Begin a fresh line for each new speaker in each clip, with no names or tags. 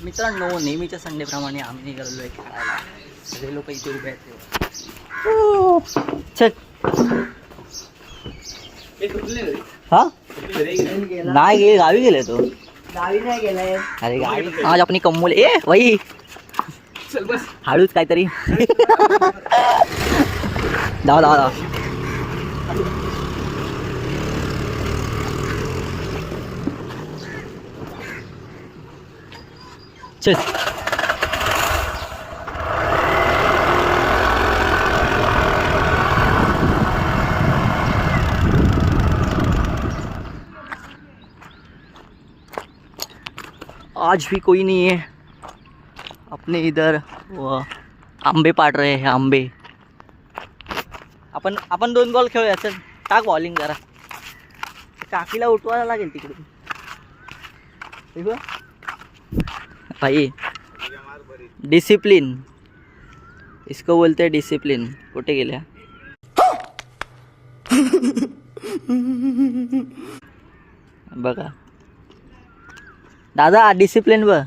मित्रांनो, नेहमीच्या संडेप्रमाणे आम्ही निघालेलो आहे खेळायला. सगळे लोक इथे उभे आहेत. हा नाही गे, गावी गेले तो.
गावी नाही गेलाय.
अरे गावी आज आपण कमवले. ए भाई चल बस, हळूच काहीतरी. धाव धाव धाव. चल आज भी कोई नहीं है अपने इधर. वो आंबे पाड रहे हैं आंबे. आपण 2 बॉल खेळूया. चल टाक बॉलिंग जरा. काकीला उठवायला लागेल तिकडून. भाई डिसिप्लिन, इसको बोलते हैं डिसिप्लिन. कुठे गेल्या बघा दादा, डिसिप्लिन बघ.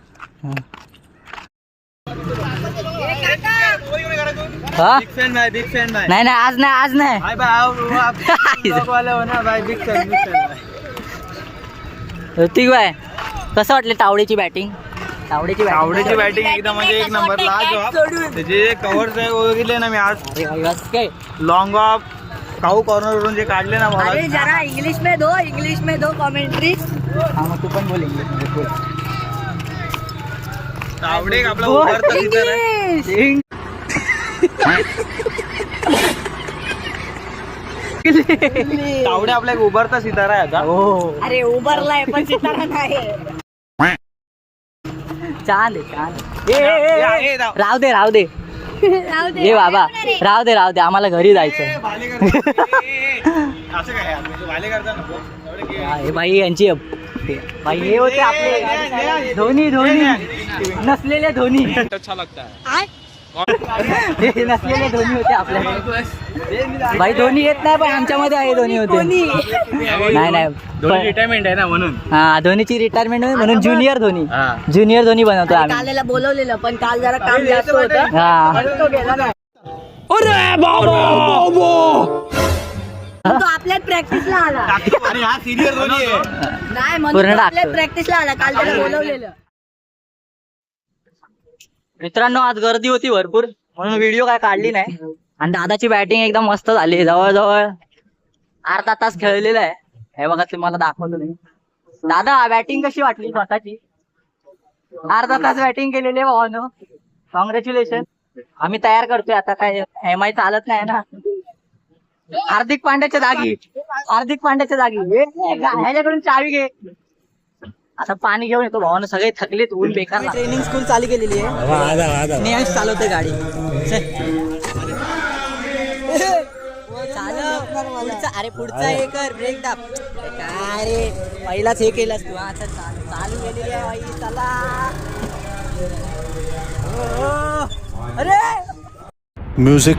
हा नाही नाही, आज नाही, आज नाही. ऋतिक भाई, कसं वाटलं तावडेची बॅटिंग? तावडेची
बॅटिंग एकदम म्हणजे एक नंबर. त्याचे जे कव्हर्स आहे बघितले ना मी आज.
काय
लॉंग ऑफ काऊ कॉर्नर वरून जे काढले ना मला.
अरे जरा इंग्लिश में दो कमेंट्री.
हा मग तू पण बोल इंग्लिश मध्ये बोल.
तावडे आपला उभारता तिथं तावडे आपला एक उभारता सितारा आहे आता.
हो
अरे उभारलाय पण सितारा नाही.
छान आहे. राहू दे ये बाबा, राहू दे आम्हाला घरी जायचं. हे बाई यांची भाई हे होते आपले धोनी नसलेले धोनी.
अच्छा लगता है.
नसलेले धोनी होते आपल्या. भाई धोनी येत नाही पण आमच्यामध्ये आहे धोनी होते. नाही
रिटायरमेंट आहे ना म्हणून.
हा धोनीची रिटायरमेंट म्हणून ज्युनियर धोनी बनवतो आम्ही.
कालेला बोलवलेलं पण काल जरा काम जास्त होतं.
हा
तो गेला नाही.
अरे बाबा,
तो आपल्याच प्रॅक्टिसला आला.
अरे हा सिनियर धोनी आहे.
नाही म्हणून आपल्याच प्रॅक्टिसला आला. काल त्याला बोलवलेलं.
मित्रांनो, आज गर्दी होती भरपूर म्हणून व्हिडिओ काय काढली नाही. आणि दादाची बॅटिंग एकदम मस्त झाली. जवळजवळ अर्धा तास खेळलेला आहे. हे बघा तुम्हाला दाखवतो नाही. दादा बॅटिंग कशी वाटली स्वतःची? अर्धा तास बॅटिंग केलेली आहे भावानो. कॉंग्रॅच्युलेशन. आम्ही तयार करतोय आता. काय MI चालत नाही ना. हार्दिक पांड्याच्या जागी ह्याच्याकडून चावी घे. आता पाणी घेऊन येतो भावानं. सगळे थकलेत, ऊन बेकार. ट्रेनिंग स्कूल चालू केलेली आहे. नियांश चालवते गाडी. अरे पुढचा हे कर, ब्रेक दाब. काय रे पहिलाच हे केलंस तू. आता चालू केलेली आहे बाई. चला. अरे
म्युझिक.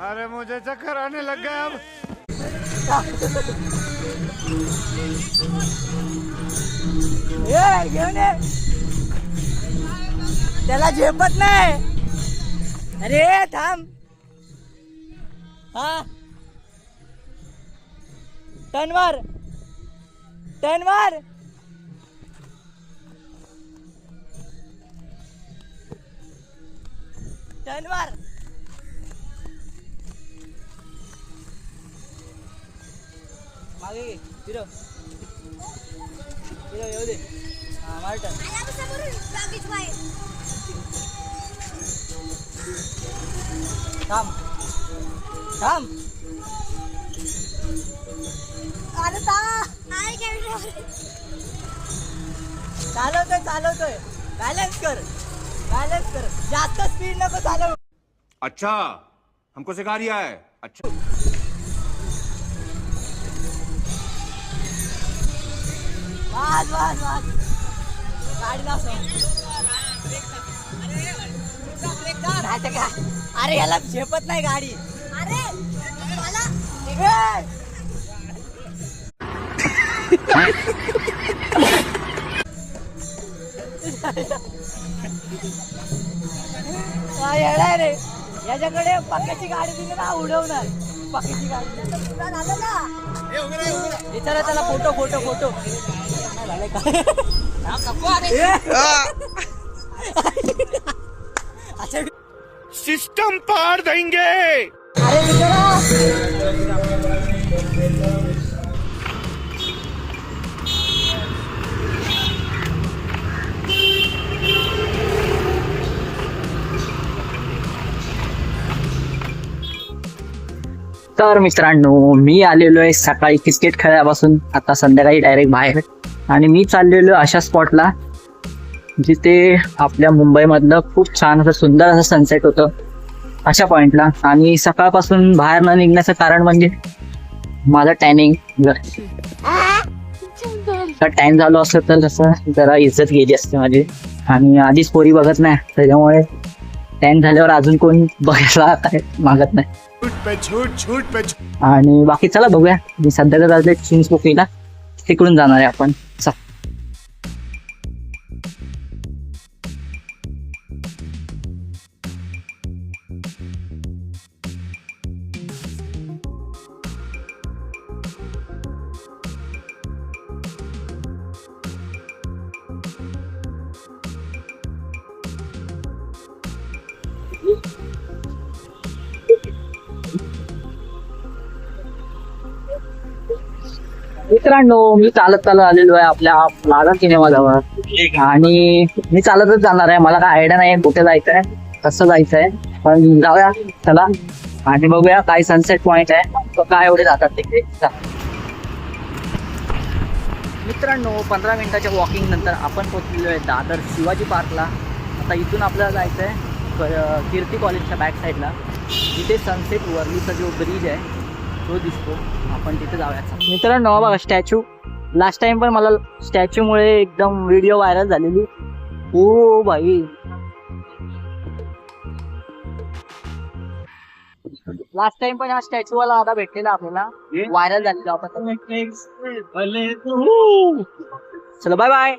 अरे मुझे चक्कर आने लग गया अब.
घेऊन ये. त्याला झेपत नाही. अरे थांब. हा टर्न मार. मागे फिरव येऊ दे. हा मार टर्न.
थांब थांब.
अरे
चालवतोय बॅलन्स कर जास्त स्पीड नको चालव.
अच्छा हमको सिखा रिया है अच्छा
वाज गाडीला अरे याला झेपत नाही गाडी.
अरे मला
येणार रे याच्याकडे पक्क्याची गाडी दिली ना उडवणार. पक्क्याची गाडी
झालं ना.
विचारा त्याला फोटो झाले का अच्छा
सिस्टम पार देंगे.
अरे विचारा. तर मित्रांनो मी आलेलो आहे सकाळी क्रिकेट खेळल्यापासून आता संध्याकाळी डायरेक्ट बाहेर. आणि मी चाललेलो अशा स्पॉटला जिथे आपल्या मुंबईमधलं खूप छान असं सुंदर असं सनसेट होतं अशा पॉइंटला. आणि सकाळपासून बाहेर न निघण्याचं कारण म्हणजे माझं टॅनिंग. जर टॅन झालो असतं तर कसं जरा इज्जत गेली असते माझी. आणि आधीच पोरी बघत नाही त्याच्यामुळे टॅन झाल्यावर अजून कोण बघायला मागत नाही. आणि बाकी चला बघूया. मी सध्या तर चिंच पोकीला तिकडून जाणार आहे आपण. मित्रांनो मी चालत आलेलो आहे आपल्या प्लाझा सिनेमाजवळ. आणि मी चालतच जाणार आहे. मला काय आयडिया नाही कुठे जायचंय कसं जायचंय पण जाऊया चला. आणि बघूया काय सनसेट पॉइंट आहे काय एवढे जातात तिकडे. मित्रांनो 15 मिनिटाच्या वॉकिंग नंतर आपण पोहोचलेलो आहे दादर शिवाजी पार्कला. आता इथून आपल्याला जायचं आहे कीर्ती कॉलेजच्या बॅक साईडला जिथे सनसेट वर्लीचा जो ब्रिज आहे तो दिसतो. आपण तिथे जाऊया. मित्रांनो बघा स्टॅच्यू. लास्ट टाइम पण मला स्टॅच्यूमुळे एकदम व्हिडिओ व्हायरल झालेली. ओ भाई लास्ट टाइम पण हा स्टॅच्यू वाला आता भेटलेला आपल्याला व्हायरल झालेला आपण. चलो बाय बाय.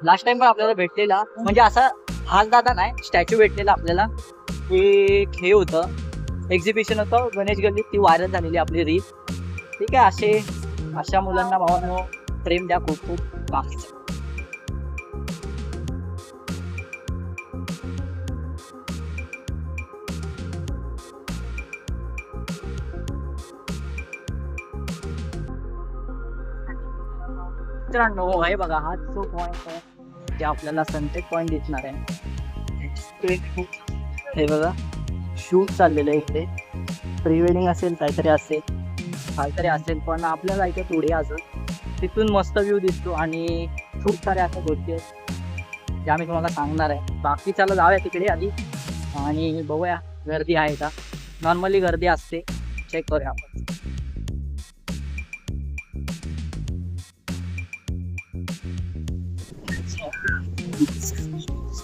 लास्ट टाइम पण आपल्याला भेटलेला म्हणजे असा हाच दादा नाही स्टॅच्यू भेटलेला आपल्याला. एक हे होतं एक्झिबिशन होतं गणेश गल्लीत ती व्हायरल झालेली आपली रील. ठीक आहे अशा मुलांना भावांनो प्रेम द्या खूप खूप. बाकीचं मित्रांनो हे बघा हा जो पॉइंट आहे ते आपल्याला सनसेट पॉइंट दिसणार आहे. हे बघा शूट चाललेलं आहे इथे. प्री वेडिंग असेल काहीतरी असेल पण आपल्याला इथे थोडी अजून तिथून मस्त व्ह्यू दिसतो. आणि खूप साऱ्या अशा गोष्टी आहेत ज्या मी तुम्हाला सांगणार आहे. बाकी चला जाऊया तिकडे आधी आणि बघूया गर्दी आहे का. नॉर्मली गर्दी असते चेक करूया आपण.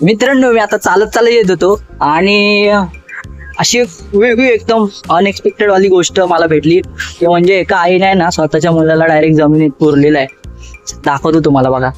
मित्रांनो मी आता चालत येत होतो आणि अशी वेगळी एकदम अनएक्सपेक्टेड वाली गोष्ट मला भेटली. ते म्हणजे एका आईने आहे ना स्वतःच्या मुलाला डायरेक्ट जमिनीत पुरलेलं आहे. दाखवतो तुम्हाला बघा.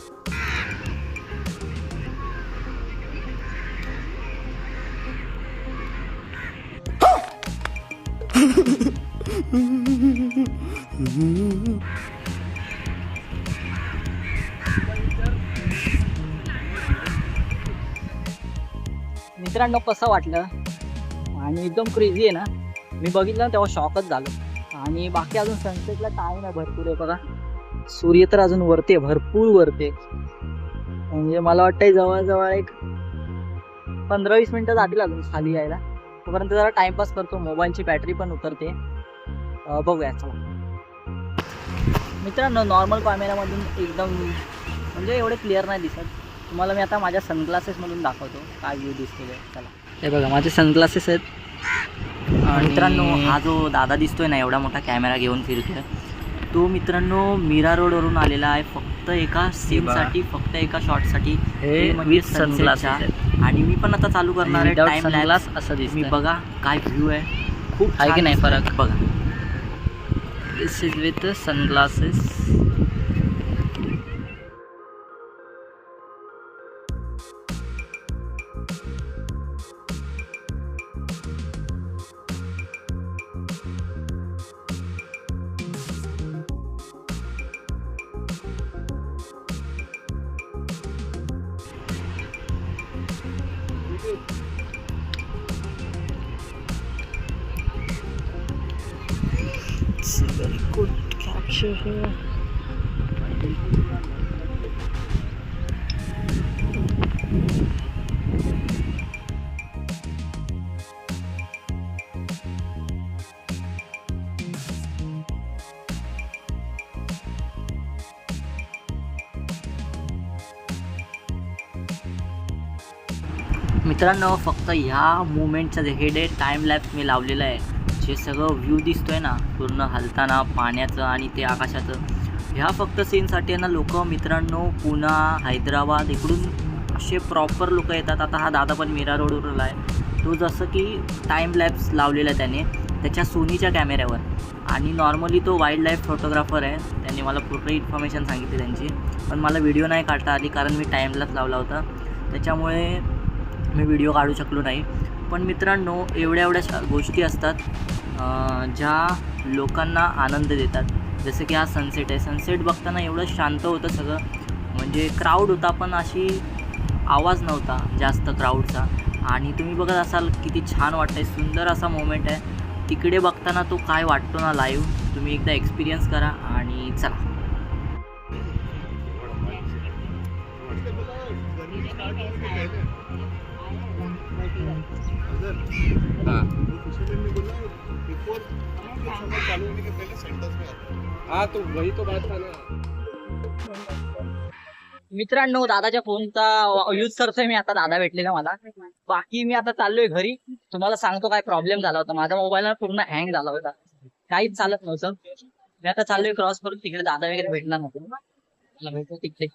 मित्रांनो कसं वाटलं आणि एकदम क्रेझी आहे ना. मी बघितलं तेव्हा शॉकच झालो. आणि बाकी अजून सनसेटला टाईम आहे भरपूर आहे बघा. सूर्य तर अजून वरते भरपूर वरते. म्हणजे मला वाटतंय जवळजवळ एक 15-20 मिनिटं जातील अजून खाली यायला. तोपर्यंत जरा टाइमपास करतो. मोबाईलची बॅटरी पण उतरते. बघूया चला. मित्रांनो नॉर्मल कॅमेरामधून एकदम म्हणजे एवढे क्लिअर नाही दिसत. तुम्हाला मी आता माझ्या सनग्लासेसमधून दाखवतो काय व्ह्यू दिसतो. चला हे बघा माझे सनग्लासेस आहेत. मित्रांनो हा जो दादा दिसतोय ना एवढा मोठा कॅमेरा घेऊन फिरतोय तो मित्रांनो मीरा रोडवरून आलेला आहे फक्त एका सीनसाठी, फक्त एका शॉटसाठी.
हे
म्हणजे
with sunglasses
sunsetचा. आणि मी पण आता चालू करणार आहे टाइम लॅप्स.
असं
मी
दिसतं.
बघा काय व्ह्यू आहे. खूप
आहे की नाही फरक?
बघा.
This is with sunglasses. It's a very good capture here.
मित्रांनो फक्त ह्या मुवमेंटचं जे हेड आहे टाइम लॅप्स मी लावलेलं आहे. जे सगळं व्ह्यू दिसतोय ना पूर्ण हलताना पाण्याचं आणि ते आकाशाचं, ह्या फक्त सीनसाठी आहे ना लोक मित्रांनो पुणा हैदराबाद इकडून असे प्रॉपर लोक येतात. आता हा दादा पण मीरा रोडवरला आहे. तो जसं की टाइम लॅप्स लावलेला आहे त्याने त्याच्या सोनीच्या कॅमेऱ्यावर. आणि नॉर्मली तो वाईल्ड लाईफ फोटोग्राफर आहे. त्यांनी मला पूर्ण इन्फॉर्मेशन सांगितली त्यांची. पण मला व्हिडिओ नाही काढता आली कारण मी टाइम लॅप्स लावला होता. त्याच्यामुळे मी व्हिडिओ काढू शकलो नाही. पण मित्रांनो एवढ्या गोष्टी असतात ज्या लोकांना आनंद देतात. जसं की हा सनसेट आहे. सनसेट बघताना एवढं शांत होतं सगळं. म्हणजे क्राऊड होता पण अशी आवाज नव्हता जास्त क्राऊडचा. आणि तुम्ही बघत असाल किती छान वाटतंय. सुंदर असा मोमेंट आहे. तिकडे बघताना तो काय वाटतो ना लाईव्ह तुम्ही एकदा एक्सपिरियन्स करा. आणि चला
हाँ तो वही तो बात था ना.
मित्रांनो दादाच्या फोनचा यूज करतोय मी आता. दादा भेटलेला मला. बाकी मी आता चाललोय घरी. तुम्हाला सांगतो काय प्रॉब्लेम झाला होता. माझ्या मोबाईल पूर्ण हँग झाला होता. काहीच चालत नव्हतं. मी आता चाललोय क्रॉस करून. तिकडे दादा वगैरे भेटणार नव्हतो. मला भेटतो तिकडे.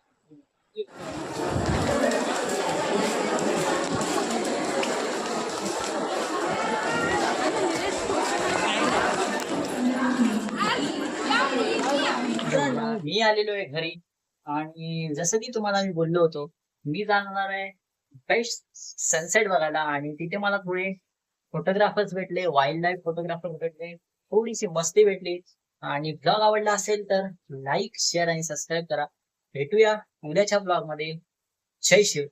मी आलेलो आहे घरी. आणि जसं की तुम्हाला मी बोललो होतो मी जाणार आहे बेस्ट सनसेट बघायला. आणि तिथे मला थोडे फोटोग्राफर्स भेटले, वाईल्ड लाईफ फोटोग्राफर्स भेटले, थोडीशी मस्ती भेटली. आणि ब्लॉग आवडला असेल तर लाईक शेअर आणि सबस्क्राईब करा. भेटूया उद्याच्या ब्लॉग मध्ये. जय शिव.